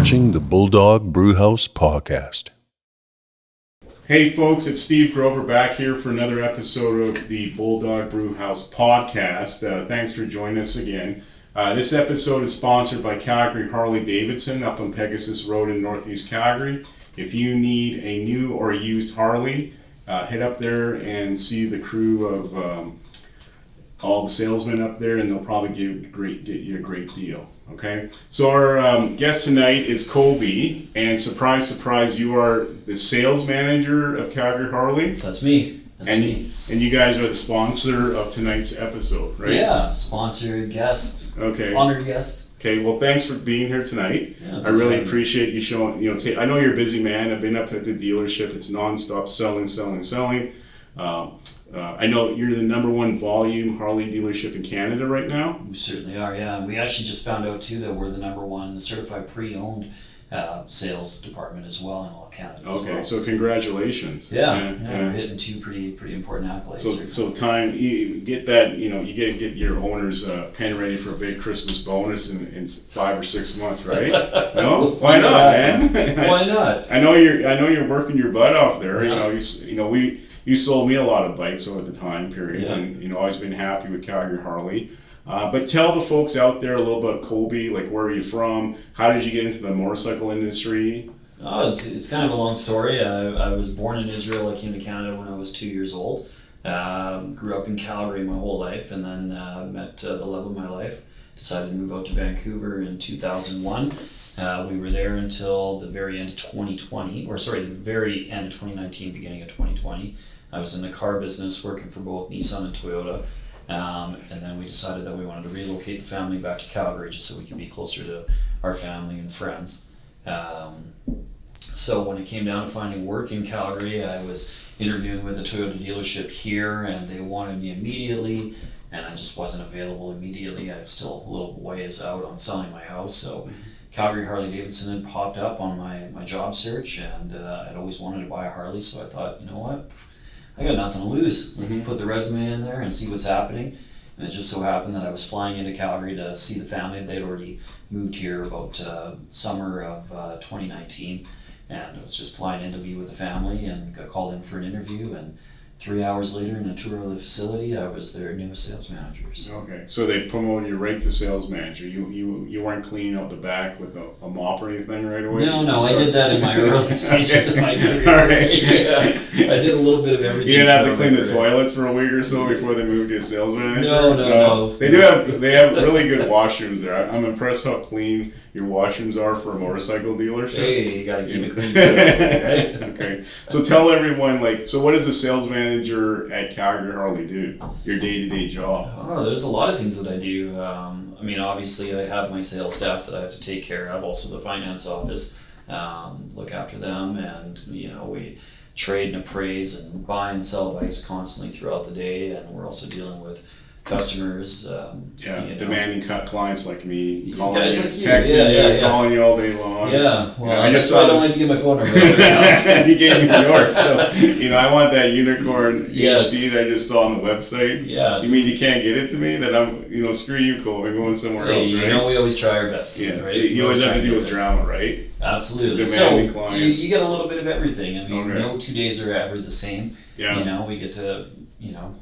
watching the Bulldog Brewhouse podcast. Hey folks, it's Steve Grover back here for another episode of the Bulldog Brewhouse podcast. Thanks for joining us again. This episode is sponsored by Calgary Harley Davidson up on Pegasus Road in Northeast Calgary. If you need a new or used Harley, head up there and see the crew of all the salesmen up there, and they'll probably get you a great deal. Okay, so our guest tonight is Kobi, and surprise, surprise, you are the sales manager of Calgary Harley. That's me. And you guys are the sponsor of tonight's episode, right? Yeah, sponsor, guest, okay, honored guest. Okay, well, thanks for being here tonight. Yeah, I really appreciate you showing. I know you're a busy man. I've been up at the dealership. It's nonstop selling. I know you're the number one volume Harley dealership in Canada right now. We certainly are, yeah. And we actually just found out too that we're the number one certified pre-owned sales department as well in all of Canada. Okay, well. so congratulations. Yeah, we're hitting two pretty important accolades. So time you get that, you get your owner's pen ready for a big Christmas bonus in 5 or 6 months, right? No, why not, man? Why not? I know you're working your butt off there. Yeah. You sold me a lot of bikes over the time period, and always been happy with Calgary Harley. But tell the folks out there a little about Kobi, like where are you from? How did you get into the motorcycle industry? Oh, it's kind of a long story. I was born in Israel. I came to Canada when I was 2 years old. Grew up in Calgary my whole life, and then met the love of my life. Decided to move out to Vancouver in 2001. We were there until the very end of 2020, the very end of 2019, beginning of 2020. I was in the car business working for both Nissan and Toyota. And then we decided that we wanted to relocate the family back to Calgary just so we could be closer to our family and friends. So when it came down to finding work in Calgary, I was interviewing with a Toyota dealership here, and they wanted me immediately, and I just wasn't available immediately. I was still a little ways out on selling my house, so Calgary Harley Davidson had popped up on my job search, and I'd always wanted to buy a Harley, so I thought, you know what? I got nothing to lose. Let's put the resume in there and see what's happening. And it just so happened that I was flying into Calgary to see the family. They'd already moved here about summer of 2019. And I was just flying in to be with the family and got called in for an interview. And 3 hours later, in a tour of the facility, I was their newest sales manager. So. Okay, so they promoted you right to sales manager. You weren't cleaning out the back with a mop or anything right away? No, I did that in my early stages of my career. All right. Yeah, I did a little bit of everything. You didn't have to clean the toilets for a week or so before they moved to a sales manager? No. They have really good washrooms there. I'm impressed how clean your washrooms are for a motorcycle dealership. Hey, you gotta keep it clean, right? Okay, so tell everyone, so what does a sales manager at Calgary Harley do? Your day-to-day job? Oh, there's a lot of things that I do. Obviously I have my sales staff that I have to take care of, also the finance office, look after them, and we trade and appraise and buy and sell bikes constantly throughout the day, and we're also dealing with customers. Demanding clients like me, calling guys you, like you. texting you, calling you all day long. Yeah, well, I that's why I don't like to give my phone number out right now. You gave me yours, so I want that unicorn Yes. HD that I just saw on the website. Yes. You mean you can't get it to me? That I'm, screw you, Cole. I'm going somewhere else, right? We always try our best. Yeah, right? so you always have to deal with drama, right? Absolutely. Demanding clients. You get a little bit of everything. Okay. No 2 days are ever the same. Yeah. We get to,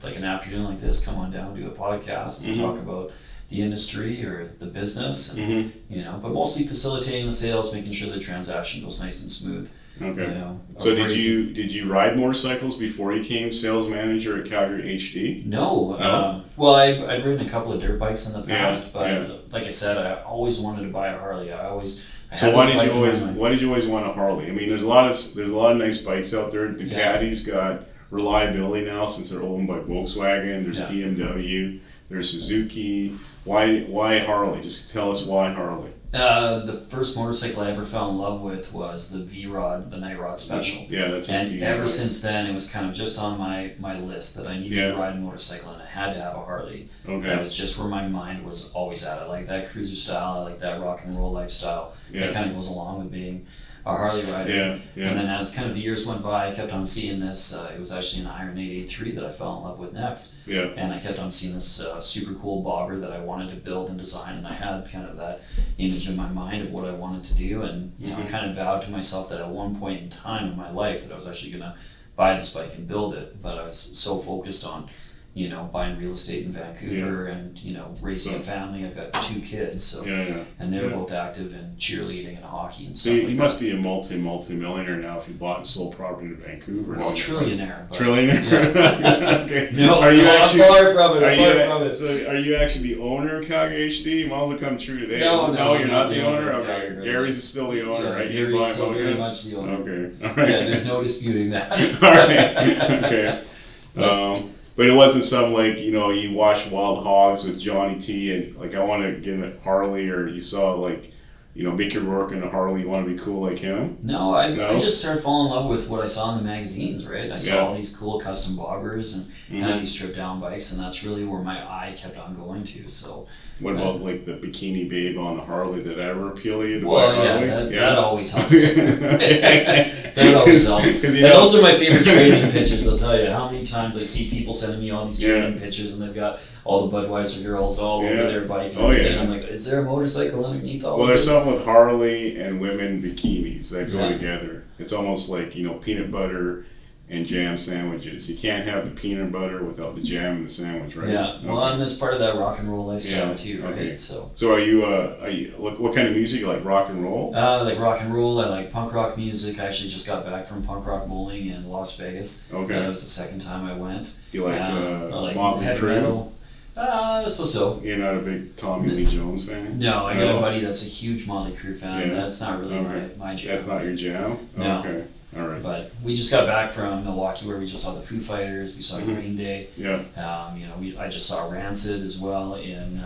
like an afternoon like this, come on down, do a podcast and talk about the industry or the business, and, but mostly facilitating the sales, making sure the transaction goes nice and smooth. Okay. So did you ride motorcycles before you became sales manager at Calgary HD? No. Well, I'd ridden a couple of dirt bikes in the past, but like I said, I always wanted to buy a Harley. So why did you always want a Harley? There's a lot of nice bikes out there. The Caddy's got reliability now since they're owned by Volkswagen. There's BMW. There's Suzuki. Why Harley? Just tell us why Harley. The first motorcycle I ever fell in love with was the V-Rod, the Night Rod Special. Yeah, that's and ever since then, it was kind of just on my list that I needed to ride a motorcycle, and I had to have a Harley. Okay. That was just where my mind was always at. I like that cruiser style. I like that rock and roll lifestyle. That kind of goes along with being a Harley rider. And then as kind of the years went by, I kept on seeing this. It was actually an Iron 883 that I fell in love with next. And I kept on seeing this super cool bobber that I wanted to build and design, and I had kind of that in image in my mind of what I wanted to do, and I kind of vowed to myself that at one point in time in my life that I was actually going to buy this bike and build it, but I was so focused on buying real estate in Vancouver and, raising a family. I've got 2 kids, so and they're both active in cheerleading and hockey and stuff. So you must be a multi-millionaire now if you bought and sold property in Vancouver. Well, trillionaire. Trillionaire? Yeah. Okay. No, are you I'm actually, far from it. So are you actually the owner of Calgary HD? You might as well come true today. No, you're not the owner? No, Okay. no, Gary's is still the owner, right? Gary's still very much the owner. Okay. All right. Yeah, there's no disputing that. All right. Okay. But it wasn't some you watch Wild Hogs with Johnny T and I want to get a Harley, or you saw Mickey Rourke in a Harley, you want to be cool like him? No, I just started falling in love with what I saw in the magazines, right? I saw all these cool custom bobbers and these stripped down bikes, and that's really where my eye kept on going to. So what about the bikini babe on the Harley? Did that ever appeal to you? That always helps. That always helps. And those are my favorite training pictures. I'll tell you how many times I see people sending me all these training pictures, and they've got all the Budweiser girls all over their bike. And I'm like, is there a motorcycle underneath all? Well, there's something with Harley and women bikinis that go together. It's almost like peanut butter and jam sandwiches. You can't have the peanut butter without the jam in the sandwich, right? Yeah. Okay. Well, and that's part of that rock and roll lifestyle too, right? Okay. So are you what kind of music you like? Rock and roll? I like rock and roll. I like punk rock music. I actually just got back from punk rock bowling in Las Vegas. Okay. That was the second time I went. You like Motley Crue? So. You're not a big Tommy Lee Jones fan? No, I got a buddy that's a huge Motley Crue fan. That's not really my jam. That's not your jam? No. Okay. All right. But we just got back from Milwaukee, where we just saw the Foo Fighters, we saw Green Day. Yeah. I just saw Rancid as well in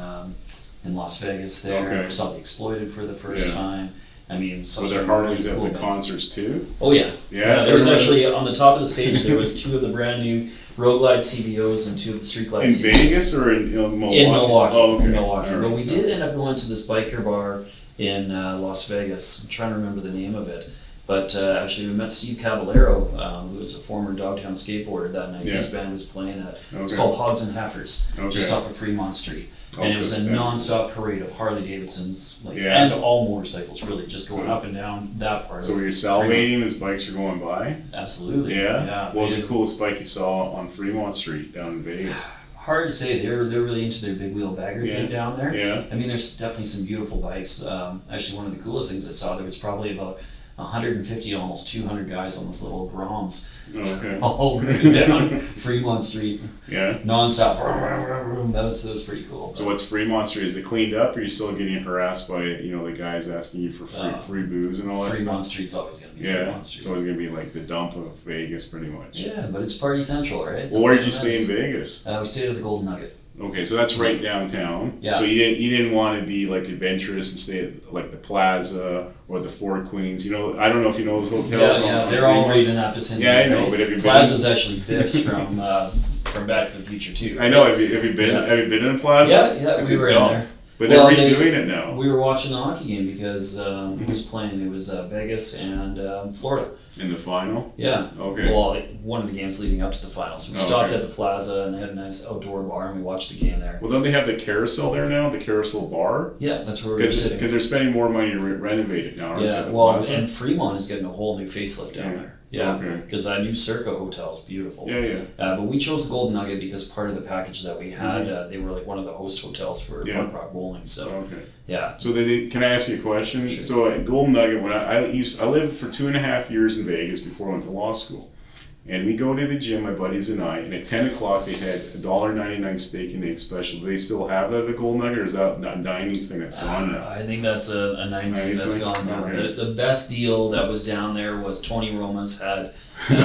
Las Vegas there. Okay. We saw The Exploited for the first time. I mean, were there Harleys at the concerts too? Oh yeah. Yeah. There was actually on the top of the stage. There was 2 of the brand new Road Glide CVOs and 2 of the Street Glide CVOs. In Vegas or in Milwaukee? In Milwaukee. Oh, okay. In Milwaukee. Right. But we did end up going to this biker bar in Las Vegas. I'm trying to remember the name of it. But actually, we met Steve Caballero, who was a former Dogtown skateboarder that night. His band was playing at. It's called Hogs and Heifers, just off of Fremont Street. And it was a non-stop parade of Harley Davidsons, and all motorcycles, really, just going up and down that part. So were you salivating as bikes were going by? Absolutely. Yeah. What was the coolest bike you saw on Fremont Street down in Vegas? Hard to say. They're really into their big wheel bagger thing down there. Yeah. I mean, there's definitely some beautiful bikes. Actually, one of the coolest things I saw, there was probably about 150 to almost 200 guys on those little Groms. Okay. All moving down Fremont Street. Yeah. Non-stop. That was pretty cool. So what's Fremont Street? Is it cleaned up, or are you still getting harassed by the guys asking you for free booze and all that stuff? Fremont Street's always going to be Fremont Street. It's always going to be like the dump of Vegas, pretty much. Yeah, but it's party central, right? Well, where did you stay in Vegas? We stayed at the Golden Nugget. Okay, so that's right downtown. Yeah. So you didn't want to be adventurous and stay at the Plaza or the Four Queens. I don't know if you know those hotels. Yeah, they're all right in that vicinity. Yeah, I know. Right? But have you been? Plaza's actually Biff's from Back to the Future too. I know. Have you been? Yeah. Have you been in Plaza? Yeah, we were in there. But they're redoing it now. We were watching the hockey game because who was playing? It was Vegas and Florida. In the final? Yeah. Okay. Well, one of the games leading up to the final. So we stopped at the Plaza and they had a nice outdoor bar and we watched the game there. Well, don't they have the Carousel there now? The Carousel bar? Yeah, that's where we're sitting. Because they're spending more money to renovate it now, aren't they? Yeah, and Fremont is getting a whole new facelift down there. Yeah, because that new Circa hotel is beautiful. Yeah. But we chose the Golden Nugget because part of the package that we had, they were one of the host hotels for punk rock bowling. So yeah. So can I ask you a question? Sure. So at Golden Nugget, when I lived for 2.5 years in Vegas before I went to law school, and we go to the gym, my buddies and I, and at 10 o'clock they had $1.99 steak and egg special. Do they still have that at the Golden Nugget, or is that a 90s thing that's gone now? I think that's a 90s thing that's gone now. Okay. The best deal that was down there was Tony Roma's had.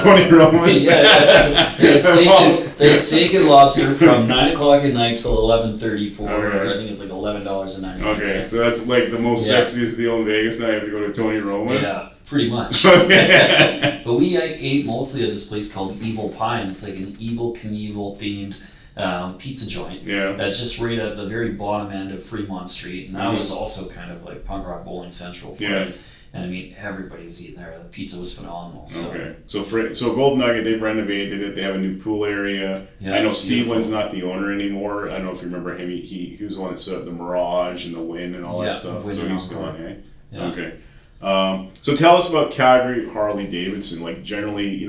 Tony Roma's? They had steak and lobster from 9 o'clock at night till 11:30 for I think it's $11.99. Okay, so that's the most sexiest deal in Vegas. Now you have to go to Tony Roma's. Yeah. Pretty much. But we ate mostly at this place called Evil Pie, and it's like an Evil Knievel themed pizza joint. Yeah. That's just right at the very bottom end of Fremont Street, and that was also kind of like punk rock bowling central for us. And I mean, everybody was eating there. The pizza was phenomenal. So. Okay. So Golden Nugget, they've renovated it. They have a new pool area. Yeah, I know it's Steve beautiful. Wynn's not the owner anymore. I don't know if you remember him. He was the one that set up the Mirage and the Win and all that stuff. Win So and he's Encore. gone, eh? Yeah. Okay. So tell us about Calgary Harley Davidson. Like generally,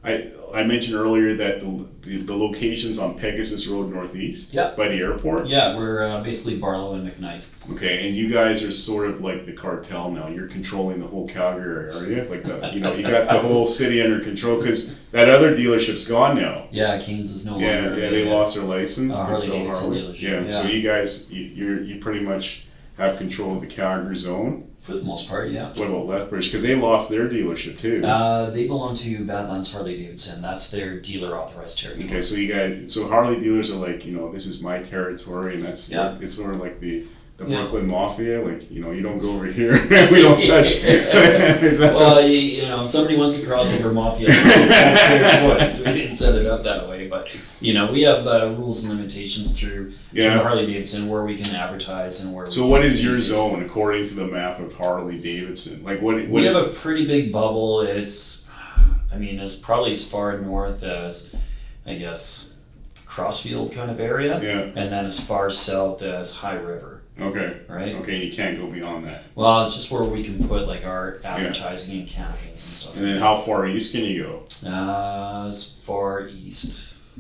I mentioned earlier that the location's on Pegasus Road Northeast Yeah. by the airport. Yeah, we're basically Barlow and McKnight. Okay, and you guys are sort of like the cartel now. You're controlling the whole Calgary area. Like you got the whole city under control because that other dealership's gone now. Yeah, Keynes is no Yeah, longer. they lost their license to Harley sell Davidson Harley. dealership, Yeah, yeah. so you guys, you pretty much have control of the Calgary zone. For the most part, yeah. What about Lethbridge? Because they lost their dealership too. They belong to Badlands Harley Davidson. That's their dealer authorized territory. Okay, so Harley dealers are like, this is my territory, and that's Yeah. it's sort of like the Yeah. Brooklyn Mafia. Like, you don't go over here. We don't touch. Is that- Well, if somebody wants to cross over mafia, that's their choice. We didn't set it up that way, but we have rules and limitations through Harley Davidson where we can advertise and where. So what is your zone according to the map of Harley Davidson? Like what We have is? a pretty big bubble. It's probably as far north as, I guess, Crossfield kind of area, and then as far south as High River. Okay. Right. Okay, you can't go beyond that. Well, it's just where we can put like our advertising and canopies and stuff. And then how far east can you go? As far east,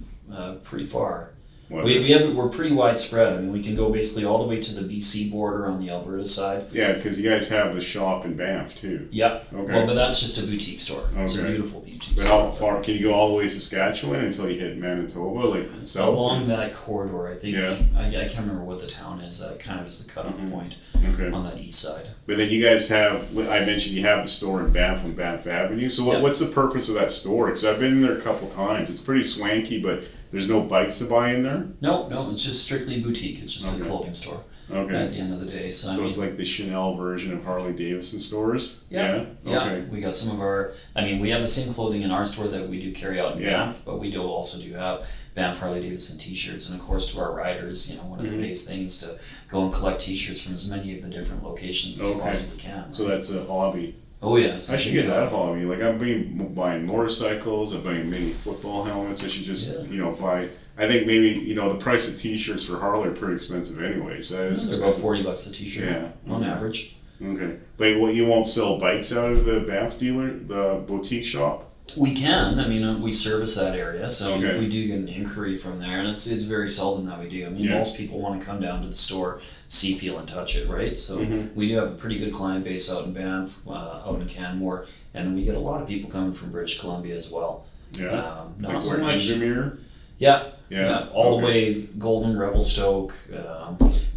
pretty far. What? We're pretty widespread. I mean, we can go basically all the way to the BC border on the Alberta side. Yeah, because you guys have the shop in Banff too. Yep. Okay. Well, but that's just a boutique store. It's a Okay. beautiful boutique But store. how far can you go all the way to Saskatchewan until you hit Manitoba, like south? Along that corridor, I think. Yeah. I can't remember what the town is. That kind of is the cutoff point Okay. on that east side. But then you guys have, I mentioned you have the store in Banff on Banff Avenue. So what's the purpose of that store? Because I've been there a couple times. It's pretty swanky, but there's no bikes to buy in there? No, it's just strictly boutique. It's just a clothing store. Okay. At the end of the day, so It's like the Chanel version of Harley Davidson stores? Yeah. Okay. We got some of our. We have the same clothing in our store that we do carry out in Banff, but we also do have Banff Harley Davidson T-shirts, and of course to our riders, one of the biggest things to go and collect T-shirts from as many of the different locations as you possibly can. So that's a hobby. Oh yeah, it's I a should huge get that hobby. hobby. Like I'm buying motorcycles. I'm buying mini football helmets. I should just buy. I think maybe the price of T-shirts for Harley are pretty expensive anyway. So it's They're about $40 a T-shirt. On average. Okay, but you won't sell bikes out of the Banff dealer, the boutique shop. We can. We service that area, so Okay. if we do get an inquiry from there, and it's very seldom that we do. Most people want to come down to the store, see, feel, and touch it, right? So we do have a pretty good client base out in Banff, out in Canmore, and we get a lot of people coming from British Columbia as well. Yeah, Not like so where much. Invermere? Yeah, all the way Golden, Revelstoke,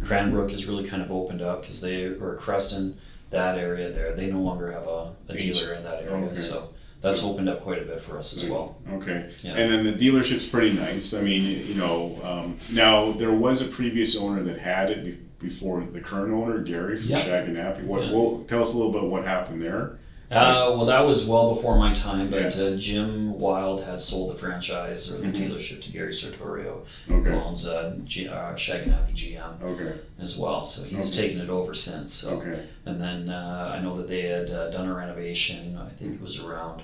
Cranbrook has really kind of opened up because or Creston, that area there, they no longer have a dealer in that area, so that's opened up quite a bit for us as well. Okay, Yeah. and then the dealership's pretty nice. Now there was a previous owner that had it before the current owner, Gary from Shag and Nappy. Tell us a little bit what happened there. Well, that was well before my time, but Jim Wild had sold the franchise or the dealership to Gary Sartorio, who owns Shag and Happy GM as well. So he's taken it over since. So. And then I know that they had done a renovation, I think it was around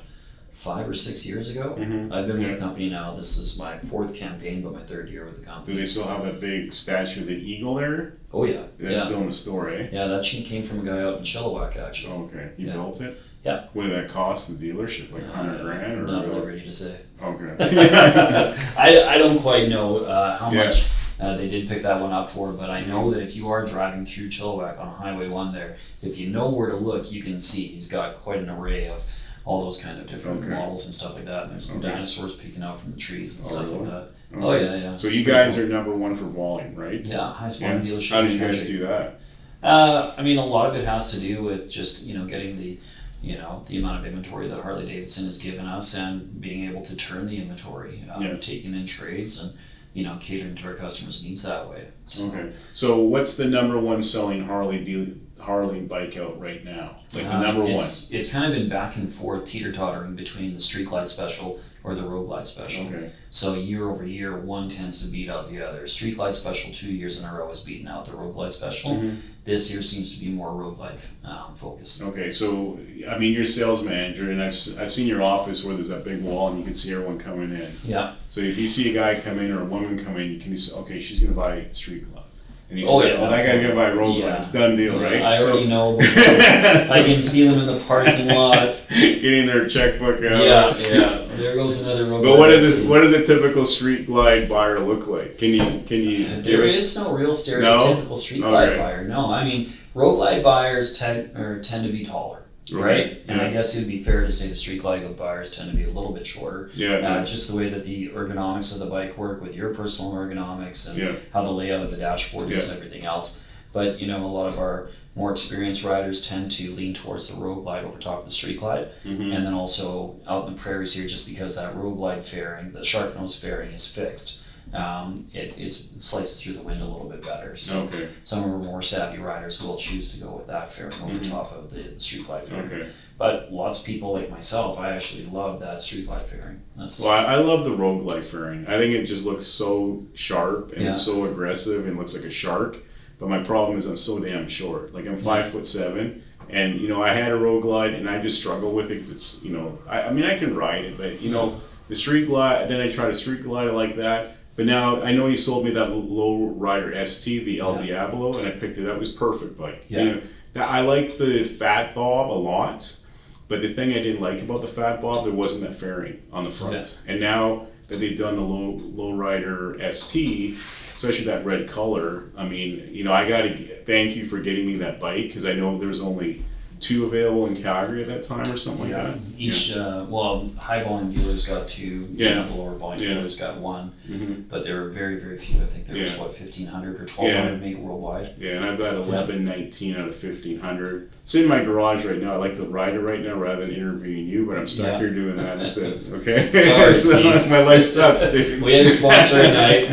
5 or 6 years ago. I've been with the company now. This is my 4th campaign, but my 3rd year with the company. Do they still have that big statue of the eagle there? Oh, yeah. That's still in the store, eh? Yeah, that came from a guy out in Chilliwack, actually. Okay. You built it? Yeah. What did that cost the dealership? Like $100,000 or? I'm not really ready to say. Okay. I don't quite know how much they did pick that one up for, but I know that if you are driving through Chilliwack on Highway 1 there, if you know where to look, you can see he's got quite an array of all those kind of different models and stuff like that. And there's some dinosaurs peeking out from the trees and stuff like that. Okay. Oh, yeah. So you guys are number 1 for volume, right? Yeah, highest volume dealership. How did you guys do that? A lot of it has to do with just, getting the amount of inventory that Harley Davidson has given us and being able to turn the inventory, taking in trades and, catering to our customers' needs that way. So. Okay. So what's the number 1 selling Harley Harley bike out right now? Like the number one? It's kind of been back and forth, teeter-tottering between the Street Glide Special or the Road Glide Special. Okay. So year over year, one tends to beat out the other. Street Glide Special 2 years in a row has beaten out the Road Glide Special. This year seems to be more Road Glide focused. Okay, so I mean, you're a sales manager, and I've seen your office where there's that big wall, and you can see everyone coming in. Yeah. So if you see a guy come in or a woman come in, you can say, okay, she's gonna buy a Street Glide. And you say, that guy's gonna buy a Road Glide. It's done deal, right? I already know. I can see them in the parking lot. Getting their checkbook out. Yeah. There goes another Road Glide. But what does a typical Street Glide buyer look like? Can you There is no real stereotypical Street Glide buyer. No, I mean, Road Glide buyers tend to be taller. Right? And I guess it would be fair to say the Street Glide buyers tend to be a little bit shorter. Just the way that the ergonomics of the bike work with your personal ergonomics and how the layout of the dashboard is, everything else. But, a lot of our more experienced riders tend to lean towards the Road Glide over top of the Street Glide. And then also out in the prairies here, just because that Road Glide fairing, the sharp nose fairing is fixed. It slices through the wind a little bit better. So some of our more savvy riders will choose to go with that fairing over top of the Street Glide fairing. But lots of people like myself, I actually love that Street Glide fairing. I love the Road Glide fairing. I think it just looks so sharp and it's so aggressive and looks like a shark. But my problem is I'm so damn short. Like I'm 5'7", and I had a Road Glide and I just struggle with it because it's I mean I can ride it, but the Street Glide. Then I tried a Street Glide like that. But now I know you sold me that low rider ST, the El Diablo, and I picked it up. It was a perfect bike. I like the Fat Bob a lot, but the thing I didn't like about the Fat Bob, there wasn't that fairing on the front. And now that they've done the low rider ST, especially that red color, I mean, I got to thank you for getting me that bike because I know there's only 2 available in Calgary at that time or something like that. Each, high volume dealers got 2, the lower volume dealers got 1, but there were very, very few. I think there was 1,500 or 1,200 made worldwide. Yeah, and I've got 1119 out of 1,500. It's in my garage right now. I like to ride it right now rather than interviewing you, but I'm stuck here doing that instead. Okay? Sorry, Steve. My life sucks, Steve. We had a sponsor at night.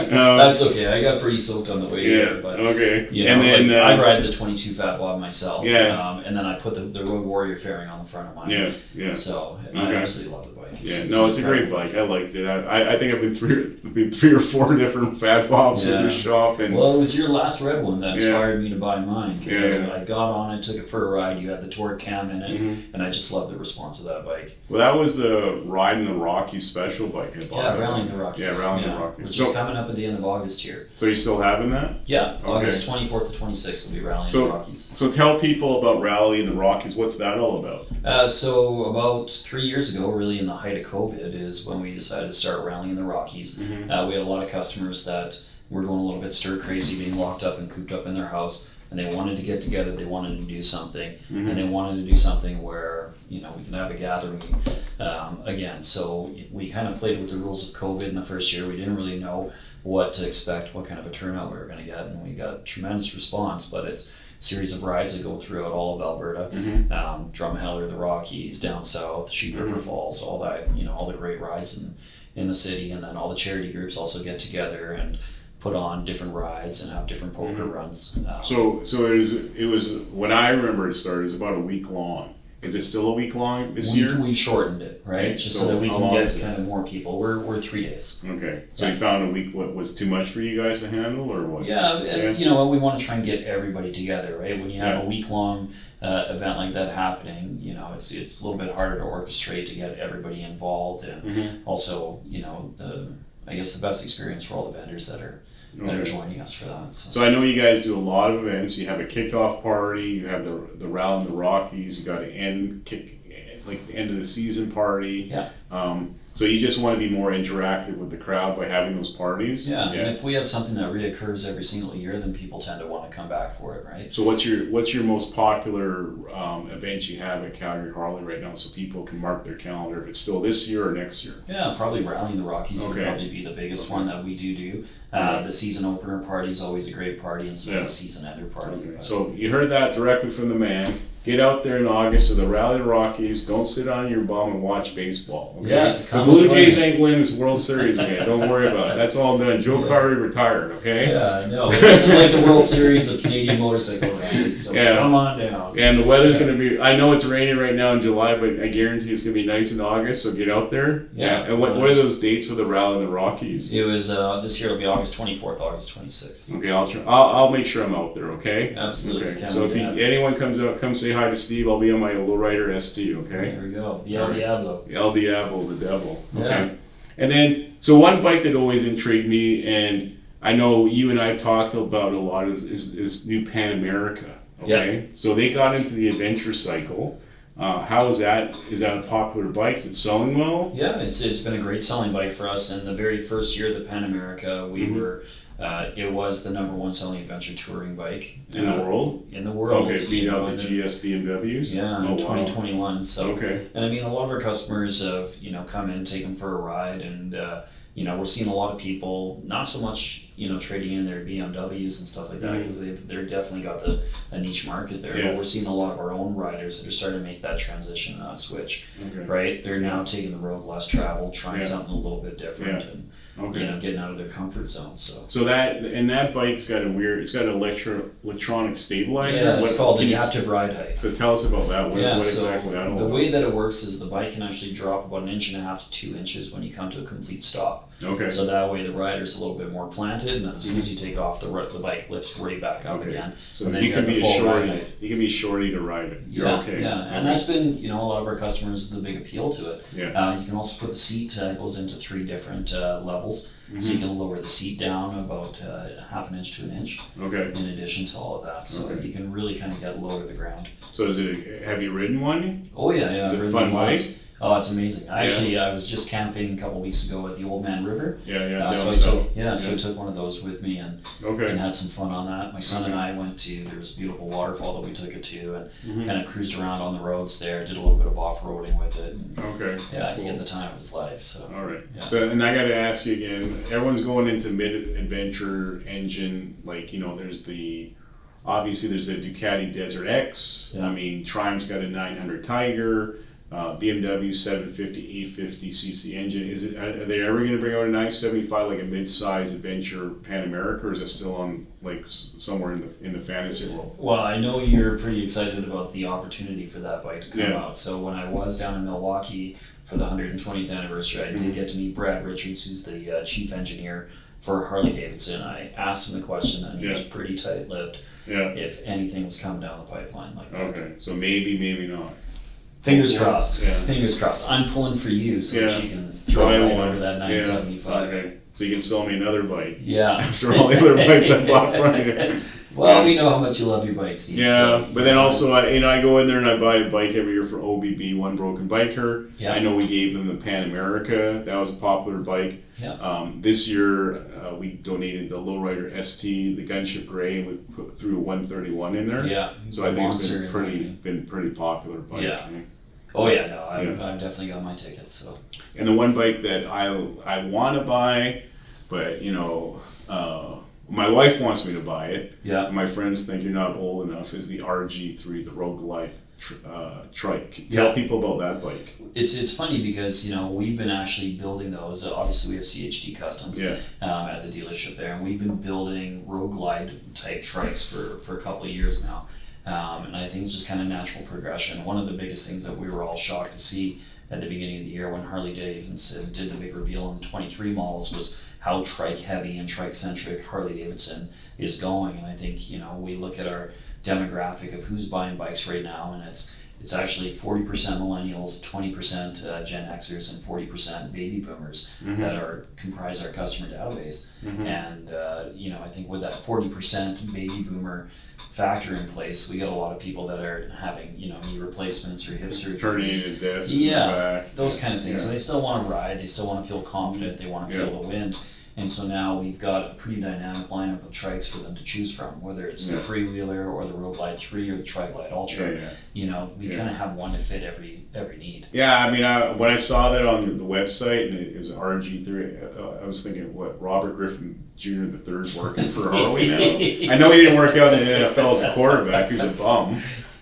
That's okay. I got pretty soaked on the way here, but and then I ride the 22 Fat Bob myself. And then I put the Road Warrior fairing on the front of mine. So I absolutely love the bike. It's a great bike. I liked it. I think I've been 3 or 4 different Fat Bobs with your shop. And well, it was your last red one that inspired me to buy mine because I got on it, took it for a ride. You had the torque cam in it, and I just loved the response of that bike. Well, that was the Riding the Rockies special bike I bought. Rallying the Rockies. Rallying the Rockies. Which is coming up at the end of August here. So you still having that? Yeah, August 24th to 26th will be Rallying the Rockies. So tell people about Rallying the Rockies. What's that all about? So about 3 years ago, really in the height of COVID, is when we decided to start Rallying the Rockies. We had a lot of customers that were going a little bit stir crazy, being locked up and cooped up in their house, and they wanted to get together, they wanted to do something, and they wanted to do something where we can have a gathering again. So we kind of played with the rules of COVID in the first year. We didn't really know what to expect, what kind of a turnout we were going to get, and we got tremendous response. But it's a series of rides that go throughout all of Alberta, Drumheller, the Rockies, down south, Sheep River Falls, all that, all the great rides in the city, and then all the charity groups also get together and put on different rides and have different poker runs. So it was when I remember it started. It was about a week long. Is it still a week long this year? We've shortened it, right? Just so that we can get kind of more people. We're 3 days. Okay. So you found a week what was too much for you guys to handle, or what? And we want to try and get everybody together, right? When you have a week-long event like that happening, it's a little bit harder to orchestrate to get everybody involved, and also, I guess the best experience for all the vendors that are joining us for that. So I know you guys do a lot of events. You have a kickoff party. You have the Rally in the Rockies. You got an end of the season party. So you just want to be more interactive with the crowd by having those parties. And if we have something that reoccurs every single year, then people tend to want to come back for it, right? So what's your most popular event you have at Calgary Harley right now, so people can mark their calendar if it's still this year or next year? Yeah, probably Rallying the Rockies would probably be the biggest one that we do. The season opener party is always a great party, and so is the season ender party. So you heard that directly from the man. get out there in August to the Rally of the Rockies. Don't sit on your bum and watch baseball. Okay? Yeah, the Blue Jays ain't winning this World Series again. Don't worry about it. That's all done. Joe Carter retired. Okay. Yeah, no. This is like the World Series of Canadian motorcycle rallies. So come on down. And the weather's going to be. I know it's raining right now in July, but I guarantee it's going to be nice in August. So get out there. Yeah. And what are those dates for the Rally of the Rockies? It was this year. It'll be August 24th, August 26th. Okay, I'll make sure I'm out there. Okay. Absolutely. Okay. So if anyone comes out, come say hi to Steve. I'll be on my lowrider ST. Okay. There we go. The El Diablo. El Diablo, the devil. Okay. Yeah. And then, so one bike that always intrigued me, and I know you and I talked about a lot, is new Pan America. Okay. Yeah. So they got into the adventure cycle. How is that? Is that a popular bike? Is it selling well? Yeah, it's been a great selling bike for us. And the very first year of the Pan America, we were. It was the #1 selling adventure touring bike in the world. In the world, okay, beat out the GS BMWs. Yeah, in 2021. So, okay. And I mean, a lot of our customers have come in, take them for a ride, and we're seeing a lot of people not so much trading in their BMWs and stuff like that because they're definitely got a niche market there. Yeah. But we're seeing a lot of our own riders that are starting to make that transition, switch. Okay. Right, they're now taking the road less traveled, trying something a little bit different, and getting out of their comfort zone. So that bike's got it's got an electronic stabilizer. Yeah, it's called adaptive ride height. So tell us about that. What exactly that all the way that it works is the bike can actually drop about 1.5 to 2 inches when you come to a complete stop. Okay. So that way the rider's a little bit more planted, and then as soon as you take off, the bike lifts right back up again. So and then you can be You can be shorty to ride it. You're okay. Yeah, and that's been a lot of our customers the big appeal to it. Yeah. You can also put the seat goes into 3 different levels, so you can lower the seat down about 1/2 inch to 1 inch. Okay. In addition to all of that, so you can really kind of get low to the ground. So have you ridden one? Oh yeah. Is it a fun bike? Oh, it's amazing. I was just camping a couple weeks ago at the Old Man River. Yeah. So I took one of those with me and had some fun on that. My son and I went to, there was a beautiful waterfall that we took it to, and kind of cruised around on the roads there, did a little bit of off-roading with it. And yeah, cool. He had the time of his life. So all right. Yeah. So, and I got to ask you again, everyone's going into mid-adventure engine, obviously there's the Ducati Desert X. Yeah. I mean, Triumph's got a 900 Tiger. BMW 750, 850cc engine. Are they ever going to bring out a 975, like a mid-size adventure Pan America, or is it still on somewhere in the fantasy world? Well, I know you're pretty excited about the opportunity for that bike to come out. So when I was down in Milwaukee for the 120th anniversary, I did get to meet Brad Richards, who's the chief engineer for Harley Davidson. I asked him the question, and he was pretty tight-lipped. Yeah. If anything was coming down the pipeline like that. Okay, so maybe not. Fingers crossed. Yeah. Fingers crossed. I'm pulling for you so that you can throw Try right one over that 975. Okay. So you can sell me another bike. Yeah. After all the other bikes I bought from you. Well, we know how much you love your bike, Steve. Yeah, but then also I go in there and I buy a bike every year for OBB, One Broken Biker. Yeah. I know we gave them the Pan America. That was a popular bike. Yeah. This year we donated the Lowrider ST, the Gunship Gray, and we threw a 131 in there. Yeah. So I think it's been pretty popular bike. Yeah. Oh yeah, no, I've definitely got my tickets. So. And the one bike that I want to buy, but my wife wants me to buy it. Yeah. My friends think you're not old enough. Is the RG3, the Road Glide trike? Tell people about that bike. It's funny because we've been actually building those. Obviously, we have CHD Customs at the dealership there, and we've been building Road Glide type trikes for a couple of years now. And I think it's just kind of natural progression. One of the biggest things that we were all shocked to see at the beginning of the year when Harley Davidson did the big reveal on the 23 models was how trike heavy and trike centric Harley Davidson is going. And I think we look at our demographic of who's buying bikes right now, and it's actually 40% millennials, 20% Gen Xers, and 40% baby boomers that comprise our customer database. And I think with that 40% baby boomer factor in place, we get a lot of people that are having knee replacements or hip surgery, herniated discs, in the back. Those kind of things. So they still want to ride, they still want to feel confident, they want to feel the wind. And so now we've got a pretty dynamic lineup of trikes for them to choose from, whether it's the Freewheeler or the Road Glide 3 or the Tri-Glide Ultra. We kind of have one to fit every need. Yeah, I mean, when I saw that on the website and it was RG3, I was thinking, what, Robert Griffin Jr. the third working for Harley now? I know he didn't work out in the NFL as a quarterback. He was a bum.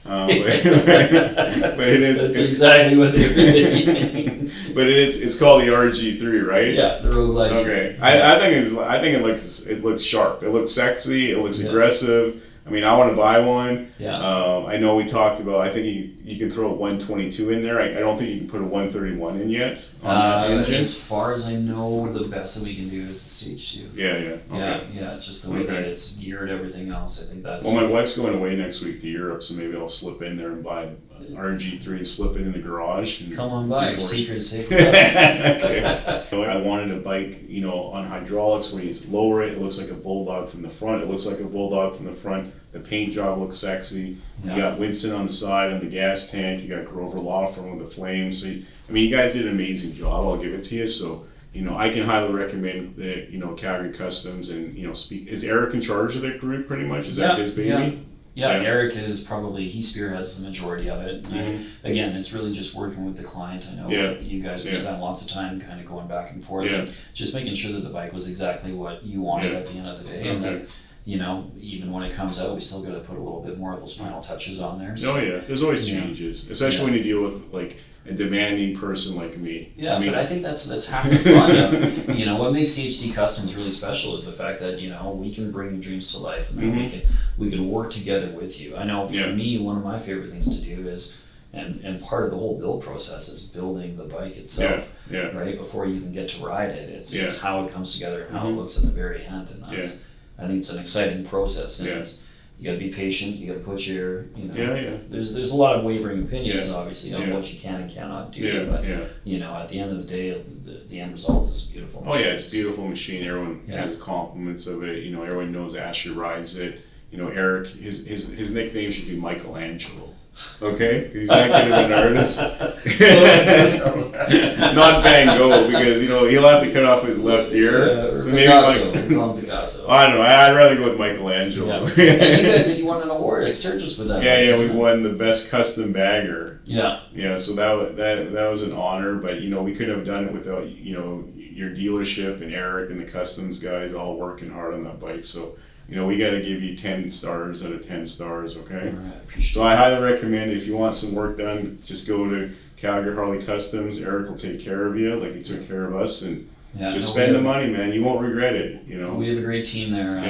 But it is. That's exactly what they were thinking. But it's called the RG3, right? Yeah, the Road Glide. Okay, I think it looks sharp. It looks sexy. It looks aggressive. I mean, I want to buy one. Yeah. I know we talked about. I think you can throw a 122 in there. I don't think you can put a 131 in yet on that engine. As far as I know, the best that we can do is the Stage 2. Yeah. Okay. Yeah. Just the way that it's geared, everything else. I think that's. Well, my wife's going away next week to Europe, so maybe I'll slip in there and buy an RG3 and slip it in the garage. And come on by. Secret safe house. Okay. I wanted a bike, on hydraulics. When you lower it, it looks like a Bulldog from the front. It looks like a Bulldog from the front. The paint job looks sexy. Yeah. You got Winston on the side and the gas tank. You got Grover Law from with the flames. So, you guys did an amazing job. I'll give it to you. So, I can highly recommend that, Calgary Customs and, is Eric in charge of that group pretty much? Is that his baby? Yeah, Eric is he spearheads the majority of it. Again, it's really just working with the client. I know you guys have spent lots of time kind of going back and forth and just making sure that the bike was exactly what you wanted at the end of the day. And then, even when it comes out, we still got to put a little bit more of those final touches on there. So, there's always changes, especially when you deal with like a demanding person like me. Yeah, but I think that's half the fun of, what makes CHD Customs really special is the fact that, we can bring your dreams to life and then we can work together with you. I know for me, one of my favorite things to do is, and part of the whole build process is building the bike itself, right? Before you even get to ride it, it's how it comes together and how it looks at the very end, and that's, I think it's an exciting process, and you got to be patient. You got to put your, There's a lot of wavering opinions, obviously, on what you can and cannot do. But at the end of the day, the end result is a beautiful machine. Oh yeah, it's a beautiful machine. Everyone has compliments of it. Everyone knows Asher rides it. Eric, his nickname should be Michelangelo. Okay, he's that good of an artist. Not Van Gogh, because he'll have to cut off his left ear. So maybe Picasso. I don't know. I'd rather go with Michelangelo. And you won an award at Sturgis with that. We won the best custom bagger. Yeah. So that was an honor, but we couldn't have done it without your dealership and Eric and the customs guys all working hard on that bike. So. We got to give you 10 stars out of 10 stars, okay? So I highly recommend, if you want some work done, just go to Calgary Harley Customs. Eric will take care of you like he took care of us, and spend the money, man. You won't regret it, We have a great team there.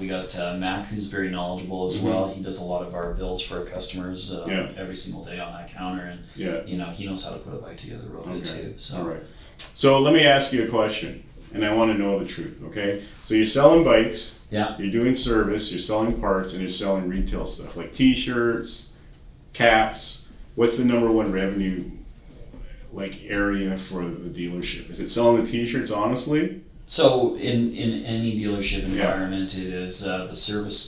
We got Mac, who's very knowledgeable as well. He does a lot of our builds for our customers every single day on that counter, and he knows how to put a bike together real good too. So. All right. So let me ask you a question. And I want to know the truth, okay? So you're selling bikes, you're doing service, you're selling parts, and you're selling retail stuff like T-shirts, caps. What's the number one revenue area for the dealership? Is it selling the T-shirts, honestly? So in any dealership environment, it is the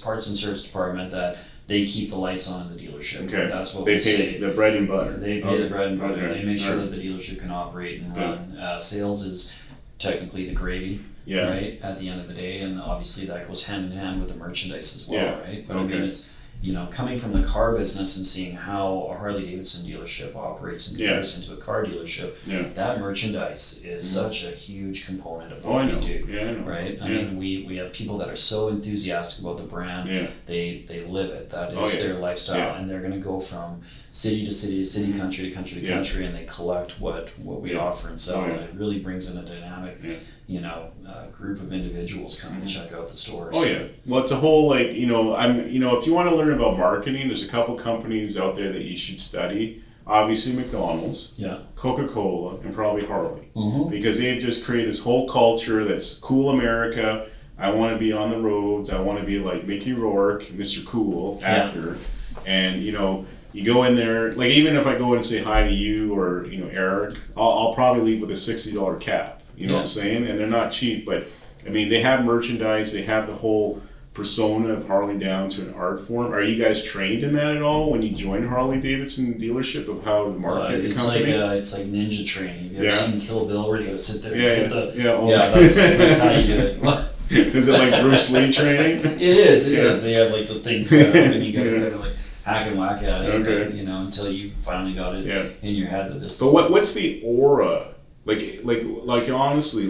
parts and service department that they keep the lights on in the dealership. Okay. That's what they we say. The bread and butter. They pay the bread and butter. They make sure that the dealership can operate and run. Sales is technically the gravy, right, at the end of the day, and obviously that goes hand in hand with the merchandise as well, right? But I mean, it's, coming from the car business and seeing how a Harley Davidson dealership operates in comparison to a car dealership, that merchandise is such a huge component of what we do, right? I mean, we have people that are so enthusiastic about the brand, they live it. That is their lifestyle, and they're going to go from city to city to city, country to country to country, and they collect what we offer and sell, and it really brings in a dynamic, group of individuals coming to check out the stores. Oh yeah, well, it's a whole if you want to learn about marketing, there's a couple companies out there that you should study. Obviously, McDonald's, Coca-Cola, and probably Harley, because they've just created this whole culture that's cool America. I want to be on the roads. I want to be like Mickey Rourke, Mr. Cool actor, and you go in there, like even if I go and say hi to you or Eric, I'll probably leave with a $60 cap. You know what I'm saying? And they're not cheap, but I mean they have merchandise. They have the whole persona of Harley down to an art form. Are you guys trained in that at all when you join Harley Davidson dealership of how to market the company? It's like ninja training. Have you ever seen Kill Bill where you got to sit there? That's how you do it. Is it like Bruce Lee training? It is. They have like the things set up and you got to kind of like hack and whack at it, until you finally got it in your head that this. But what's the aura? Like honestly,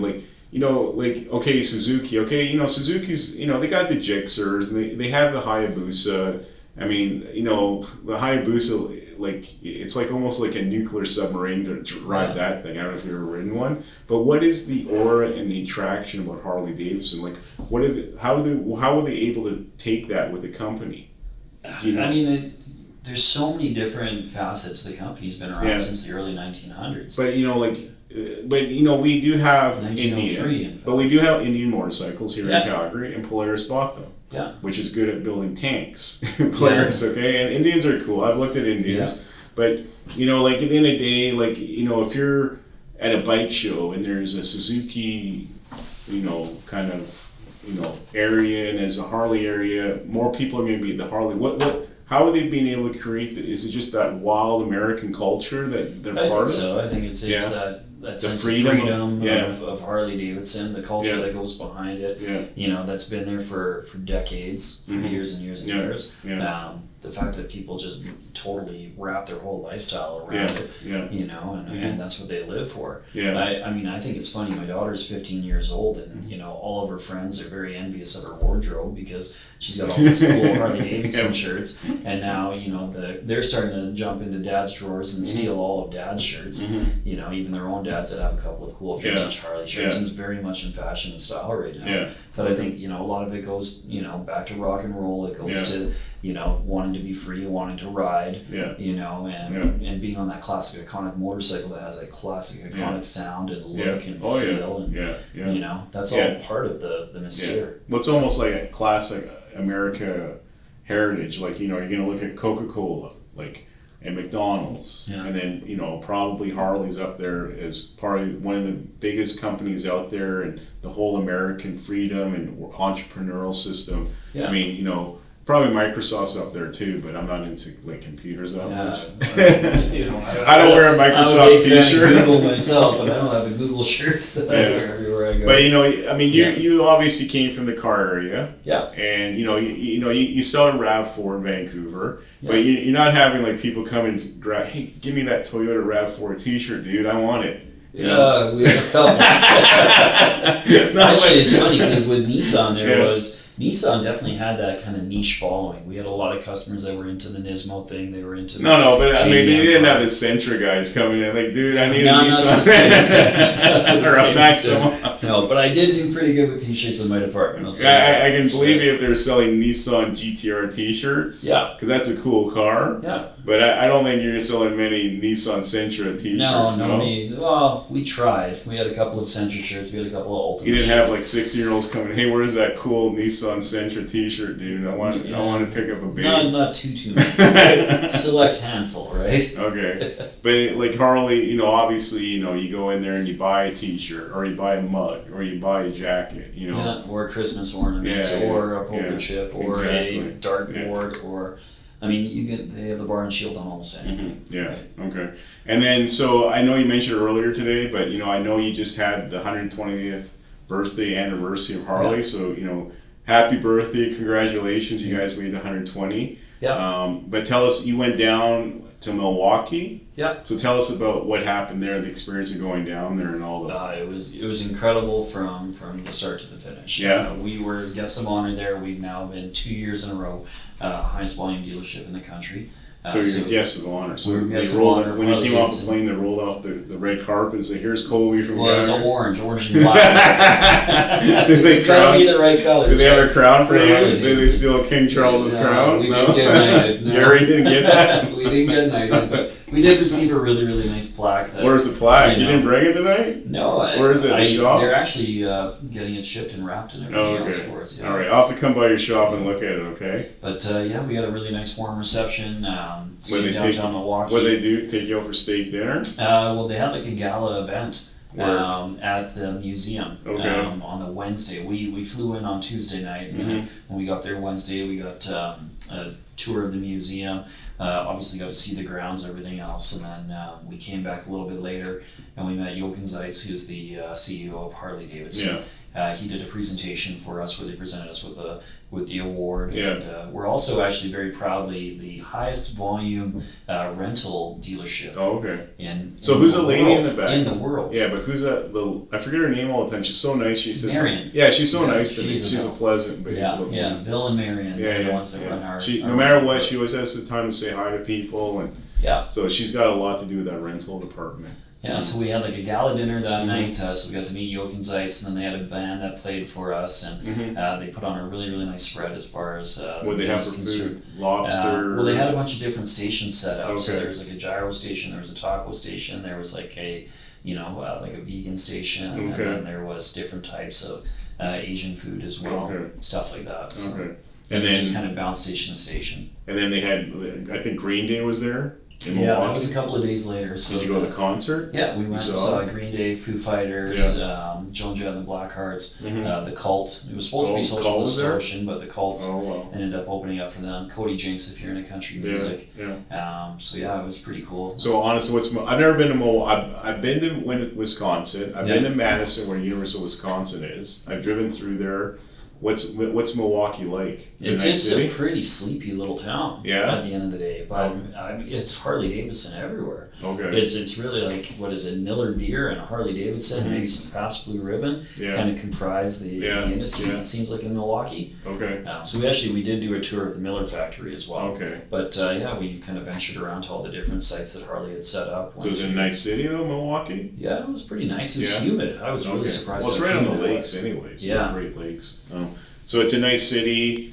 okay, Suzuki, Suzuki's, they got the Gixxers and they have the Hayabusa I mean, you know, the Hayabusa, like, it's like almost like a nuclear submarine to ride that thing. I don't know if you've ever ridden one, but what is the aura and the attraction about Harley Davidson? Like, how were they able to take that with the company? You know? I mean, there's so many different facets. The company's been around since the early 1900s. But you know, like, we do have 1903, Indian, but we do have Indian motorcycles here in Yeah. Calgary, and Polaris bought them. Yeah. Which is good at building tanks. Polaris, okay? And Indians are cool. I've looked at Indians. But, you know, like, at the end of the day, like, you know, if you're at a bike show and there's a Suzuki, you know, kind of, you know, area, and there's a Harley area, more people are going to be at the Harley. How are they being able to create that? Is it just that wild American culture that they're part of? I think so. I think it's that sense of freedom of Harley Davidson, the culture that goes behind it. Yeah. You know, that's been there for decades, for years and years and years. Yeah. The fact that people just totally wrap their whole lifestyle around it, you know, and that's what they live for. Yeah. I mean, I think it's funny. My daughter's 15 years old, and you know, all of her friends are very envious of her wardrobe because she's got all these cool Harley Davidson shirts, and now, you know, they're starting to jump into dad's drawers and steal all of dad's shirts. You know, even their own dads that have a couple of cool vintage Harley shirts, and it's very much in fashion and style right now. But I think, you know, a lot of it goes, you know, back to rock and roll. It goes to, you know, wanting to be free, wanting to ride, you know, and being on that classic iconic motorcycle that has that classic iconic sound and look and feel, and you know, that's all part of the mystere. Well, it's almost like a classic America heritage. Like, you know, you're gonna look at Coca-Cola, like, and McDonald's, and then, you know, probably Harley's up there as part of one of the biggest companies out there, and the whole American freedom and entrepreneurial system. I mean, you know, probably Microsoft's up there too, but I'm not into, like, computers that much. You know, I don't wear a Microsoft t-shirt. I'm a big fan of Google myself, but I don't have a Google shirt that I wear everywhere I go. But, you know, I mean, you obviously came from the car area. Yeah. And, you know, you saw a RAV4 in Vancouver, but you're not having, like, people come and grab, hey, give me that Toyota RAV4 t-shirt, dude, I want it. We have a couple. Actually, it's funny because with Nissan, Nissan definitely had that kind of niche following. We had a lot of customers that were into the Nismo thing. They were into but I mean, they didn't have the Sentra guys coming in like, dude, I need a Nissan. Or a Maxima. No, but I did do pretty good with t-shirts in my department. I can believe you if they're selling Nissan GTR t-shirts. Yeah. Because that's a cool car. Yeah. But I don't think you're selling many Nissan Sentra t-shirts. No. We tried. We had a couple of Sentra shirts. We had a couple of Ultimate. You didn't have like 6-year-olds coming, hey, where's that cool Nissan Sentra t-shirt, dude? I want to pick up a baby. Not too many. Select handful, right? Okay. But like Harley, you know, obviously, you know, you go in there and you buy a t-shirt, or you buy a mug, or you buy a jacket, you know. Yeah, or Christmas ornaments, or a poker chip, or a dartboard, or... I mean, they have the bar and shield on almost anything. Okay. And then, so I know you mentioned earlier today, but, you know, I know you just had the 120th birthday anniversary of Harley. So, you know, happy birthday, congratulations, you guys made the 120. But tell us, you went down to Milwaukee. So tell us about what happened there, the experience of going down there and all that. It was incredible from the start to the finish. We were guests of honor there. We've now been 2 years in a row. Highest volume dealership in the country. So you're guests of honor. So when you came off the plane, they rolled off the red carpet and said, "Here's Kobi from." Well, it was orange and black. It's gotta be the right colors. Did they have a crown for you? Did they steal King Charles's crown? We didn't get knighted. No. Gary didn't get that. We didn't get knighted, but we did receive a really, really nice plaque. Where's the plaque? You didn't bring it tonight? No. Where is it? The shop? They're actually getting it shipped and wrapped and everything else for us. All right, I'll have to come by your shop and look at it. Okay. But we had a really nice warm reception. Downtown Milwaukee. What did they do? Take you out for steak dinner? Well, they had like a gala event at the museum on the Wednesday. We flew in on Tuesday night, and when we got there Wednesday, we got a tour of the museum. Obviously got to see the grounds, everything else, and then we came back a little bit later, and we met Jochen Zeitz, who's the CEO of Harley Davidson. he did a presentation for us where they presented us with the award. Yeah. And we're also actually very proudly the highest volume rental dealership. Oh, okay. So who's the lady in the back? In the world. Yeah, but who's that? I forget her name all the time. She's so nice. She says, Marion. Yeah, she's so nice to me. she's She's a pleasant. Yeah, Bill and Marion. They're the ones that run our. No matter what, she always has the time to say hi to people, and so she's got a lot to do with that rental department. Yeah, so we had like a gala dinner that night, so we got to meet Jochen Zeitz, and then they had a band that played for us, and they put on a really, really nice spread as far as what they have for food, lobster. Well, they had a bunch of different stations set up. Okay. So there was like a gyro station, there was a taco station, there was like a, like a vegan station, and then there was different types of Asian food as well, stuff like that. So and then just kind of bounced station to station. And then they had, I think Green Day was there. Yeah, that was a couple of days later. So did you go to the concert? Yeah, we went and saw Green Day, Foo Fighters, Joan Jett and the Blackhearts, the Cult. It was supposed to be Social Distortion, but the Cult ended up opening up for them. Cody Jinks, if you're into country music. So it was pretty cool. So honestly, I've never been to I've been to Wisconsin. I've been to Madison, where University of Wisconsin is. I've driven through there. What's Milwaukee like? It's a pretty sleepy little town. Yeah. At the end of the day, but it's Harley Davidson everywhere. Okay. It's really like, what is it, Miller Beer and a Harley Davidson, maybe some Pabst Blue Ribbon, kind of comprise the industries. It seems like in Milwaukee. Okay. So we did do a tour of the Miller factory as well. Okay. But we kind of ventured around to all the different sites that Harley had set up. So it's a nice city though, Milwaukee. Yeah, it was pretty nice. It was humid. I was really surprised. Well, it's right on the lakes, anyways. Yeah. Great Lakes. So it's a nice city.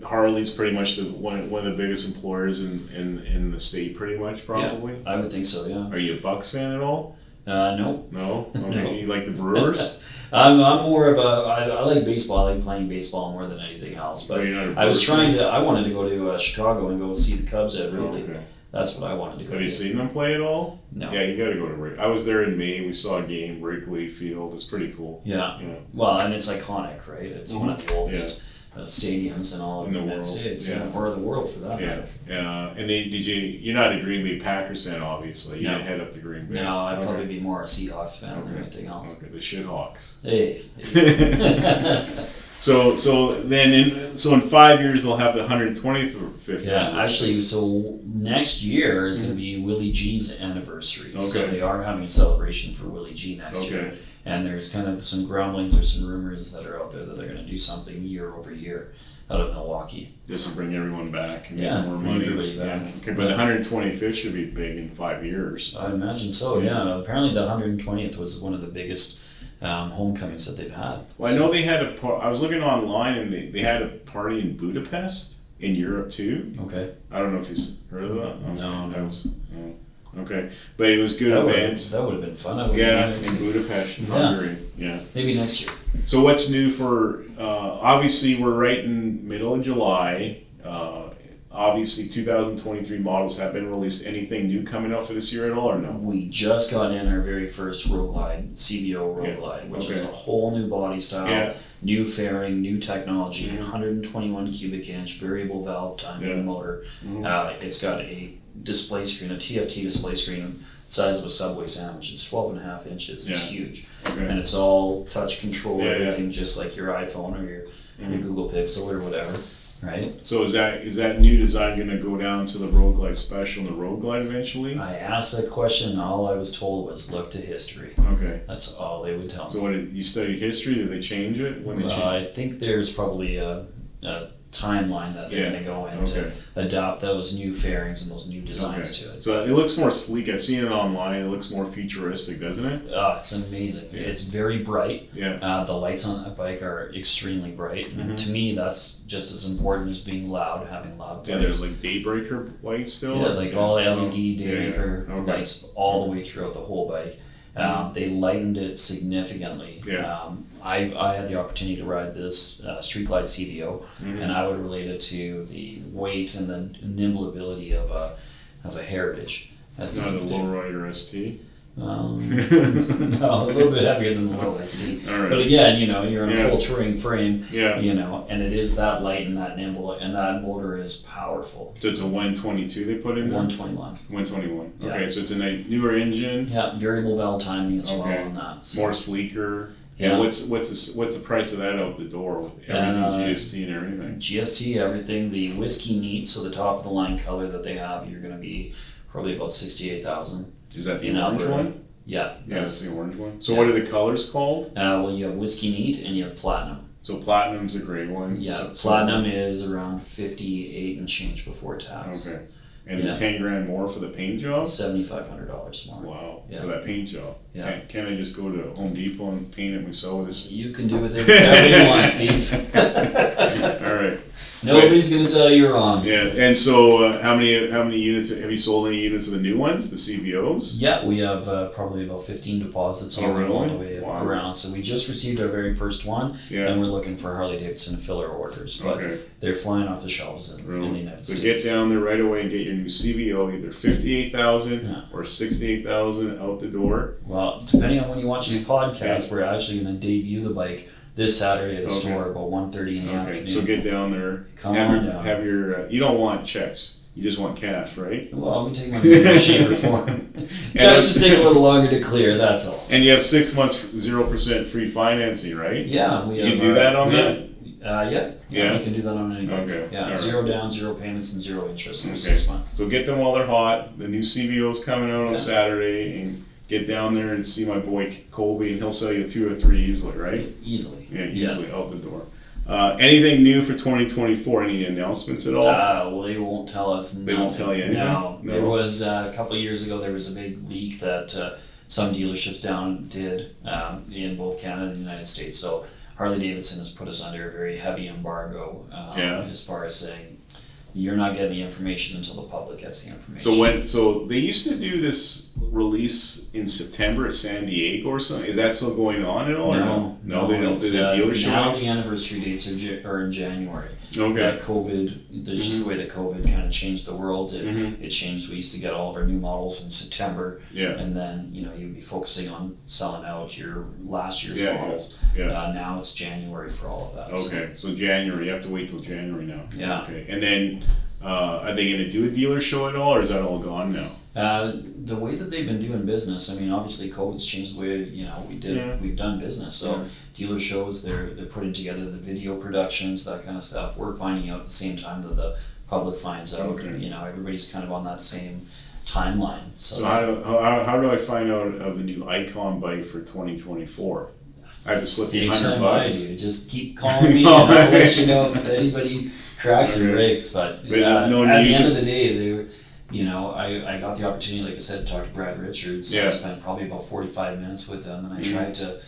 Harley's pretty much one of the biggest employers in the state, pretty much, probably. Yeah, I would think so. Yeah. Are you a Bucks fan at all? No. No. Okay. No. You like the Brewers? I'm more of I like baseball. I like playing baseball more than anything else. But I wanted to go to Chicago and go see the Cubs at Wrigley. Okay. That's what I wanted to go. Have you seen them play at all? No. Yeah, you got to go to Wrigley. I was there in May. We saw a game, Wrigley Field. It's pretty cool. Yeah. Well, and it's iconic, right? It's one of the oldest stadiums in all of the United States, or the world for that matter. Yeah. And you're not a Green Bay Packers fan, obviously. You didn't head up to Green Bay. No, I'd probably be more a Seahawks fan than anything else. Okay, the Shithawks. Hey. So in 5 years they'll have the 125th. Yeah, actually, so next year is going to be Willie G's anniversary. Okay. So they are having a celebration for Willie G next year. And there's kind of some grumblings or some rumors that are out there that they're going to do something year over year out of Milwaukee. Just to bring everyone back and make more money. Everybody back. Yeah. Okay, but the 125th should be big in 5 years. I imagine so, yeah. Apparently the 120th was one of the biggest homecomings that they've had. Well, I know they had I was looking online and they had a party in Budapest in Europe too. Okay. I don't know if you've heard of that. No. Okay, but it was good events. That would have been fun. In Budapest, Hungary. Yeah. Maybe next year. So what's new for? Obviously, we're right in middle of July. Obviously, 2023 models have been released. Anything new coming out for this year at all, or no? We just got in our very first Road Glide, CVO Road Glide, which is a whole new body style, new fairing, new technology, 121 cubic inch, variable valve timing motor. It's got a display screen, a TFT display screen, the size of a Subway sandwich. It's 12.5 inches. It's huge. And it's all touch control, everything just like your iPhone or your Google Pixel or whatever. Right. So is that new design going to go down to the Road Glide Special and the Road Glide eventually? I asked that question, and all I was told was look to history. Okay. That's all they would tell me. So when you studied history, did they change it? I think there's probably a timeline that they're going to go in to adopt those new fairings and those new designs to it. So it looks more sleek. I've seen it online. It looks more futuristic, doesn't it? It's amazing. Yeah. It's very bright. Yeah. The lights on that bike are extremely bright. And to me, that's just as important as being loud, having loud lights. Yeah, there's like daybreaker lights still? Yeah, like all LED daybreaker lights all the way throughout the whole bike. They lightened it significantly. I had the opportunity to ride this Street Glide CVO, and I would relate it to the weight and the nimble ability of a Heritage. Not a lowrider ST? No, a little bit heavier than the low ST. Right. But again, you're in a full touring frame, and it is that light and that nimble, and that motor is powerful. So it's a 122 they put in there? 121. 121. Yeah. Okay, so it's a nice newer engine. Yeah, variable valve timing as well on that. So. More sleeker. Yeah. What's the price of that out the door with everything GST and everything? GST, everything. The whiskey neat, so the top of the line color that they have, you're going to be probably about 68,000. Is that the orange one? Yeah. Yeah, that's the orange one. So what are the colors called? Well, you have whiskey neat and you have platinum. So platinum's a gray one. Yeah, platinum is around 58 and change before tax. Okay. And the 10 grand more for the paint job? $7,500 more. Wow, yeah. For that paint job. Yeah. Can I just go to Home Depot and paint it myself? You can do with it whatever you want, Steve. All right. Nobody's going to tell you you're wrong. Yeah, and so how many units have you sold? Any units of the new ones, the CVOs? Yeah, we have probably about 15 deposits all the way around. So we just received our very first one, and we're looking for Harley Davidson filler orders, but they're flying off the shelves in the United States. So get down there right away and get your new CVO, either 58,000 or 68,000 out the door. Well, depending on when you watch this podcast, we're actually going to debut the bike this Saturday at the store about 1:30 in the afternoon. So get down there. Come on down. Have your. You don't want checks. You just want cash, right? Well, we take money in shape or form. Cash just take a little longer to clear. That's all. And you have 6 months 0% free financing, right? Yeah, we have. You do that on that? Yeah, you can do that on any bike. Okay. Yeah, zero down, zero payments, and zero interest for 6 months. So get them while they're hot. The new CVO's coming out on Saturday, and get down there and see my boy Kobi, and he'll sell you 2 or 3 easily, right? Easily. Yeah, easily out the door. Anything new for 2024? Any announcements at all? Well, they won't tell us. They won't tell you anything? No. There was a couple of years ago. There was a big leak that some dealerships down did in both Canada and the United States. So Harley Davidson has put us under a very heavy embargo as far as saying you're not getting the information until the public gets the information. So they used to do this release in September at San Diego or something. Is that still going on at all? No, they don't. Did the dealership? Now the anniversary dates are in January. Okay. COVID, there's just the way that COVID kind of changed the world. It changed. We used to get all of our new models in September. Yeah. And then, you'd be focusing on selling out your last year's models. Yeah. Now it's January for all of that. Okay. So January, you have to wait till January now. Yeah. Okay. And then, are they going to do a dealer show at all, or is that all gone now? The way that they've been doing business, I mean, obviously COVID's changed the way, we've done business. So dealer shows, they're putting together the video productions, that kind of stuff. We're finding out at the same time that the public finds out. Okay. Everybody's kind of on that same timeline. So how do I find out of the new Icon bike for 2024? I have to slip you $100. Just keep calling me and I'll let you know if anybody cracks their brakes. But at the end of the day, I got the opportunity, like I said, to talk to Brad Richards. I spent probably about 45 minutes with him, and I tried to,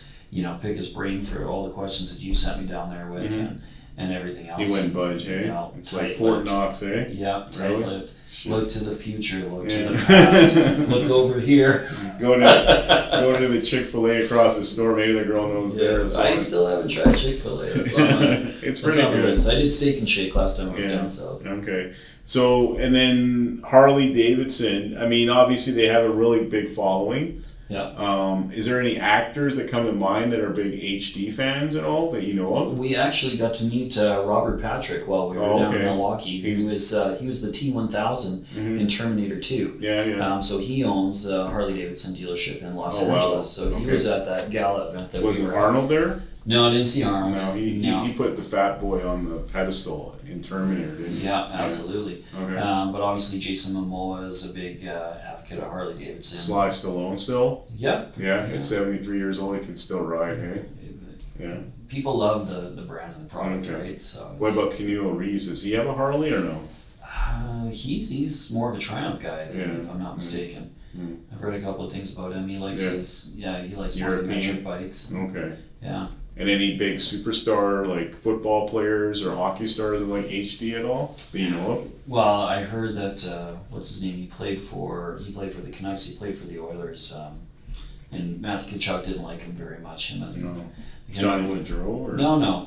pick his brain for all the questions that you sent me down there with and everything else. He wouldn't budge, hey? It's like Fort Knox, eh? Yeah, tight-lipped. Look to the future, look to the past, look over here. Go to the Chick-fil-A across the store, maybe the girl knows there. I still haven't tried Chick-fil-A. It's pretty good. I did Steak and Shake last time I was down south. Okay. So, and then Harley Davidson, I mean, obviously they have a really big following. Yeah. Is there any actors that come to mind that are big HD fans at all that you know of? We actually got to meet Robert Patrick while we were down in Milwaukee. He was the T1000 in Terminator 2. Yeah. So he owns a Harley Davidson dealership in Los Angeles. So he was at that gala event that was Arnold there? No, I didn't see Arnold. No, he put the fat boy on the pedestal in Terminator, didn't he? Yeah, absolutely. Okay. But obviously Jason Momoa is a big advocate of Harley Davidson. Sly Stallone still? Yeah. Yeah, at 73 years old, he can still ride, hey? Yeah. People love the brand and the product, right? So what about Keanu Reeves? Does he have a Harley or no? He's more of a Triumph guy, I think, if I'm not mistaken. I've read a couple of things about him. He likes he likes more of the metric bikes. Okay. Yeah. And any big superstar, like football players or hockey stars that like HD at all that you know of? Well, I heard that what's his name? He played for the Canucks. He played for the Oilers. And Matthew Tkachuk didn't like him very much. Johnny Gaudreau? Or? No.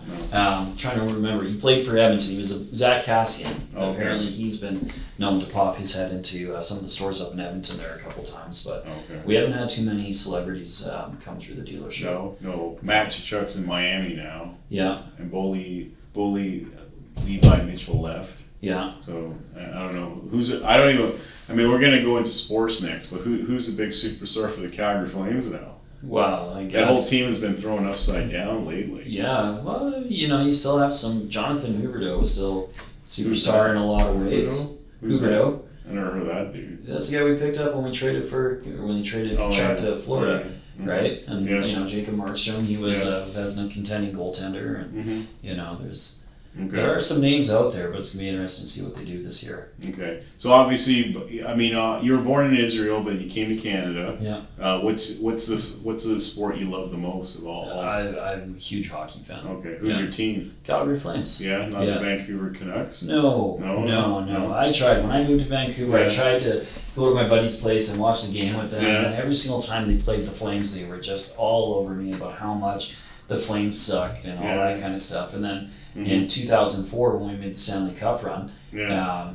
Trying to remember. He played for Edmonton. He was Zach Cassian. Apparently, he's been known to pop his head into some of the stores up in Edmonton there a couple times. But we haven't had too many celebrities come through the dealership. No. Matt Tkachuk's in Miami now. Yeah. And Bully Levi Mitchell left. Yeah. So I don't know I mean, we're gonna go into sports next, but who's the big superstar for the Calgary Flames now? Well, I guess that whole team has been thrown upside down lately. Yeah, well, you still have some Jonathan Huberdeau, still superstar in a lot of ways. Huberdeau. I never heard of that dude. That's the guy we picked up when we traded Kachuk to Florida, right? And Jacob Markstrom, he was a Vezina contending goaltender, and there are some names out there, but it's gonna be interesting to see what they do this year. Okay, so obviously, I mean, you were born in Israel, but you came to Canada. Yeah. What's the sport you love the most of all? I'm a huge hockey fan. Okay, who's your team? Calgary Flames. Yeah, not the Vancouver Canucks. No. I tried when I moved to Vancouver. I tried to go to my buddy's place and watch the game with them, and every single time they played the Flames, they were just all over me about how much the Flames sucked and all that kind of stuff. And then in 2004, when we made the Stanley Cup run, I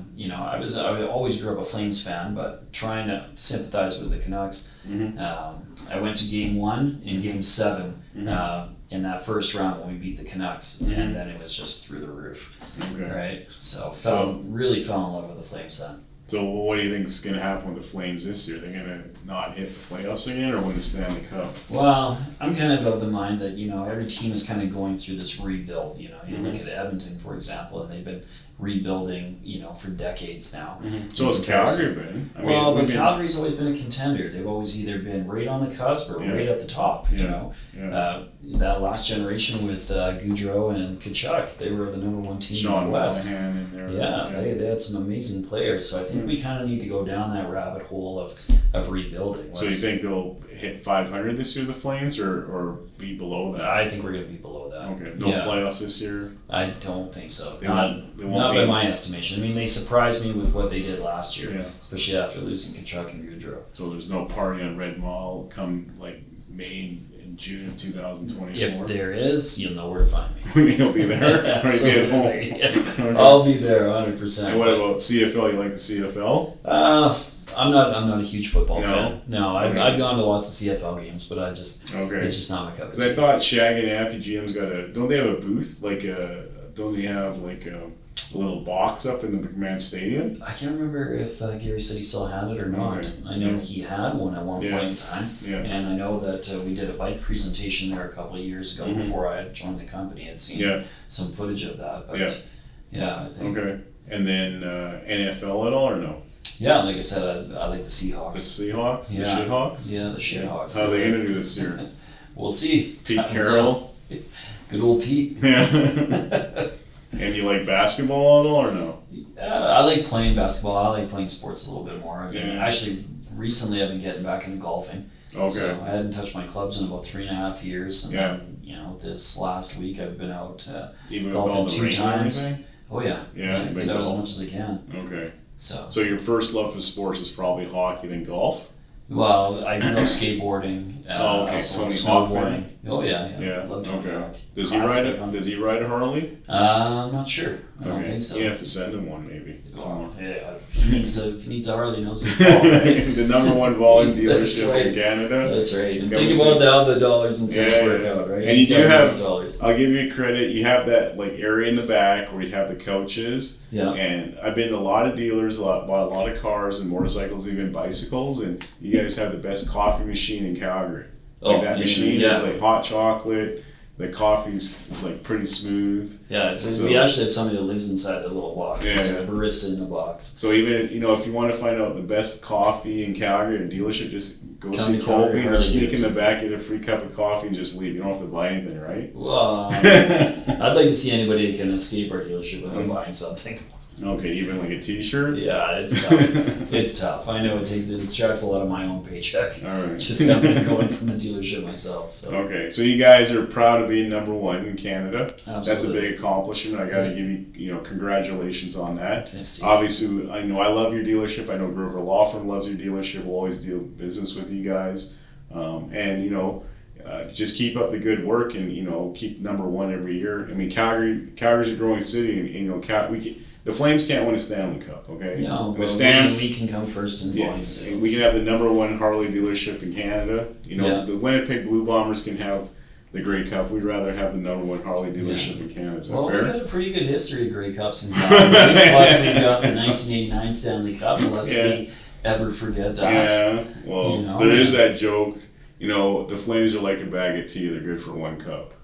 always grew up a Flames fan, but trying to sympathize with the Canucks. I went to Game 1 and Game 7 in that first round when we beat the Canucks, and then it was just through the roof. Okay. Right? So really fell in love with the Flames then. So what do you think is going to happen with the Flames this year? They're going to not hit the playoffs again or win the Stanley Cup? Well, I'm kind of the mind that, every team is kind of going through this rebuild. You look at Edmonton, for example, and they've been rebuilding, for decades now. So has Calgary been. But Calgary's always been a contender. They've always either been right on the cusp or right at the top, that last generation with Goudreau and Kachuk, they were the number one team in the West. In there. They had some amazing players. So I think we kind of need to go down that rabbit hole of rebuilding. So you think they'll hit 500 this year, the Flames, or be below that? I think we're going to be below that. Okay. No playoffs this year? I don't think so. They not by my estimation. I mean, they surprised me with what they did last year, especially after losing Kachuk and Goudreau. So there's no party on Red Mall come May and June of 2024? If there is, you'll know where to find me. You'll be there? Or be at home? Okay. I'll be there 100%. And what about CFL? You like the CFL? I'm not a huge football fan. No, I've gone to lots of CFL games, but it's just not my cup of tea. Because I thought Shag and Appy GM's don't they have a booth? Don't they have a little box up in the McMahon Stadium? I can't remember if Gary said he still had it or not. Okay. I know he had one at one point in time, and I know that we did a bike presentation there a couple of years ago before I had joined the company. I'd seen some footage of that, but I think. Okay, and then NFL at all or no? Yeah, like I said, I like the Seahawks. The Seahawks? Yeah. The Shithawks? Yeah, the Shithawks. How are they going to do this year? We'll see. Pete Carroll? Good old Pete. Yeah. And you like basketball at all or no? I like playing basketball. I like playing sports a little bit more. Actually, recently I've been getting back into golfing. Okay. So I hadn't touched my clubs in about 3.5 years. And then, this last week I've been out golfing 2 times. Oh yeah. Yeah. Get out as much as I can. Okay. So your first love for sports is probably hockey, then golf? Well, I grew up skateboarding. Snowboarding. Oh yeah. Love Tony Hawk. Does he ride a Harley? I'm not sure. I don't think so. You have to send him one, maybe. If he needs a Harley, knows who's calling, right? The number one volume dealership in Canada. That's right. And think about how the dollars and cents work out, right? And you do have dollars. I'll give you credit. You have that area in the back where you have the couches. Yeah. And I've been to a lot of dealers, bought a lot of cars and motorcycles, even bicycles, and you guys have the best coffee machine in Calgary. That machine is hot chocolate. The coffee's pretty smooth. Yeah, we actually have somebody that lives inside the little box. Yeah. It's a barista in the box. So even if you want to find out the best coffee in Calgary at a dealership, just go see Kobi and sneak in the back, get a free cup of coffee, and just leave. You don't have to buy anything, right? Well, I'd like to see anybody that can escape our dealership without buying something. Okay, even like a T-shirt? Yeah, it's tough. It's tough. I know it extracts a lot of my own paycheck. All right. Just going from the dealership myself. So. Okay, so you guys are proud of being number one in Canada. Absolutely. That's a big accomplishment. I got to give you, congratulations on that. Thanks, obviously, I know I love your dealership. I know Grover Law Firm loves your dealership. We'll always do business with you guys, just keep up the good work and keep number one every year. I mean, Calgary's a growing city, and the Flames can't win a Stanley Cup, okay? No, but we can come first in volume sales. We can have the number one Harley dealership in Canada. The Winnipeg Blue Bombers can have the Grey Cup. We'd rather have the number one Harley dealership in Canada. Is that fair? We've had a pretty good history of Grey Cups in Calgary. Plus, we've got the 1989 Stanley Cup, unless we ever forget that. Yeah, well, there is that joke. you know, the Flames are like a bag of tea. They're good for one cup.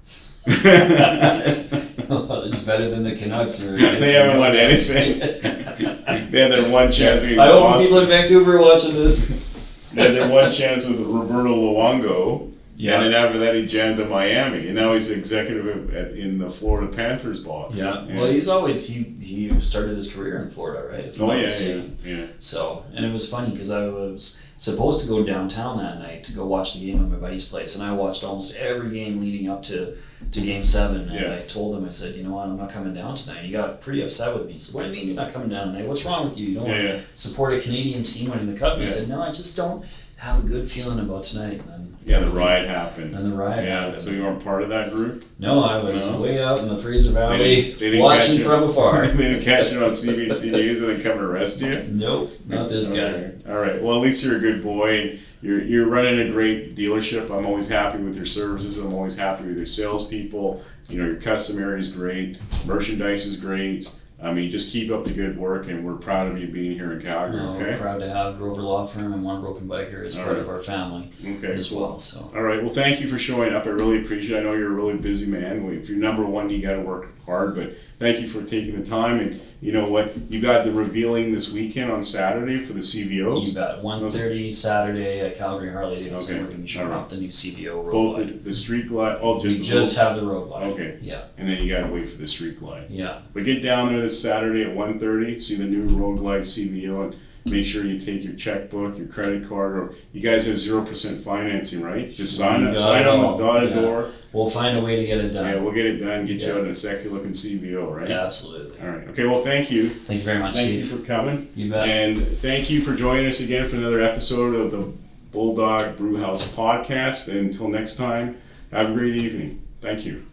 Well, it's better than the Canucks. They haven't won anything. They had their one chance against I hope Boston. people in Vancouver are watching this. They had their one chance with Roberto Luongo. Yeah. And then after that, he jammed to Miami. And now he's executive in the Florida Panthers box. Yeah. Well, he's always, he started his career in Florida, right? If I'm not mistaken. Yeah. So, and it was funny because I was supposed to go downtown that night to go watch the game at my buddy's place. And I watched almost every game leading up to Game 7. And I told him, I said, you know what, I'm not coming down tonight. He got pretty upset with me. He said, what do you mean you're not coming down tonight? What's wrong with you? You don't want to support a Canadian team winning the cup? And I said, no, I just don't have a good feeling about tonight. And the riot happened. And the riot happened. So you weren't part of that group? No, I was way out in the Fraser Valley they watching from afar. They didn't catch it on CBC News and then come and arrest you? Nope, not this guy. All right. Well, at least you're a good boy. You're running a great dealership. I'm always happy with your services. I'm always happy with your salespeople. You know, your customer is great. Merchandise is great. I mean, just keep up the good work, and we're proud of you being here in Calgary, okay? We're proud to have Grover Law Firm and One Broken Biker as part of our family as well. So. All right. Well, thank you for showing up. I really appreciate it. I know you're a really busy man. If you're number one, you got to work hard, but thank you for taking the time. And you know what? You got the revealing this weekend on Saturday for the CVOs. You got 1:30 Saturday at Calgary Harley Davidson. We're going to be showing off the new CVO road glide. Both the street glide. Oh, just have the road glide. Okay. Yeah. And then you got to wait for the street glide. Yeah. But get down there this Saturday at 1:30. See the new road glide CVO, and make sure you take your checkbook, your credit card, or you guys have 0% financing, right? Just sign on the dotted door. We'll find a way to get it done. Yeah, we'll get it done. Get you out in a sexy looking CVO, right? Yeah, absolutely. All right. Okay. Well, thank you. Thank you very much, Thank Steve. you for coming. You bet. And thank you for joining us again for another episode of the Bulldog Brewhouse podcast. And until next time, have a great evening. Thank you.